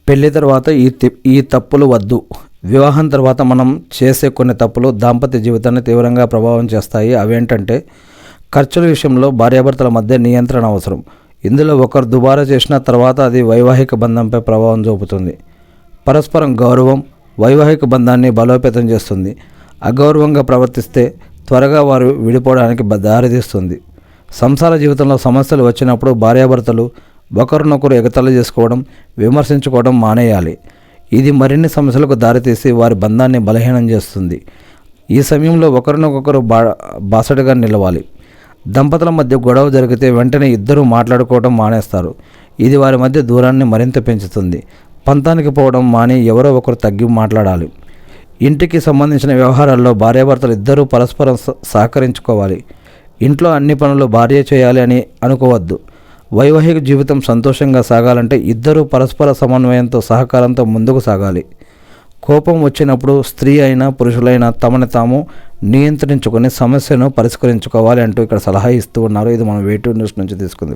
పెళ్లి తర్వాత ఈ తప్పులు వద్దు. వివాహం తర్వాత మనం చేసే కొన్ని తప్పులు దాంపత్య జీవితాన్ని తీవ్రంగా ప్రభావం చేస్తాయి. అవేంటంటే, ఖర్చుల విషయంలో భార్యాభర్తల మధ్య నియంత్రణ అవసరం. ఇందులో ఒకరు దుబారా చేసిన తర్వాత అది వైవాహిక బంధంపై ప్రభావం చూపుతుంది. పరస్పరం గౌరవం వైవాహిక బంధాన్ని బలోపేతం చేస్తుంది. అగౌరవంగా ప్రవర్తిస్తే త్వరగా వారు విడిపోవడానికి దారితీస్తుంది. సంసార జీవితంలో సమస్యలు వచ్చినప్పుడు భార్యాభర్తలు ఒకరినొకరు ఎగతాళి చేసుకోవడం, విమర్శించుకోవడం మానేయాలి. ఇది మరిన్ని సమస్యలకు దారితీసి వారి బంధాన్ని బలహీనం చేస్తుంది. ఈ సమయంలో ఒకరినొకరు బాసటగా నిలవాలి. దంపతుల మధ్య గొడవ జరిగితే వెంటనే ఇద్దరూ మాట్లాడుకోవడం మానేస్తారు. ఇది వారి మధ్య దూరాన్ని మరింత పెంచుతుంది. పంతానికి పోవడం మాని ఎవరో ఒకరు తగ్గి మాట్లాడాలి. ఇంటికి సంబంధించిన వ్యవహారాల్లో భార్యాభర్తలు ఇద్దరూ పరస్పరం సహకరించుకోవాలి. ఇంట్లో అన్ని పనులు భార్య చేయాలి అని అనుకోవద్దు. వైవాహిక జీవితం సంతోషంగా సాగాలంటే ఇద్దరూ పరస్పర సమన్వయంతో సహకారంతో ముందుకు సాగాలి. కోపం వచ్చినప్పుడు స్త్రీ అయినా పురుషులైనా తమని తాము నియంత్రించుకొని సమస్యను పరిష్కరించుకోవాలి అంటూ ఇక్కడ సలహా ఇస్తూ ఉన్నారు. ఇది మనం వేటూ న్యూస్ నుంచి తీసుకుంది.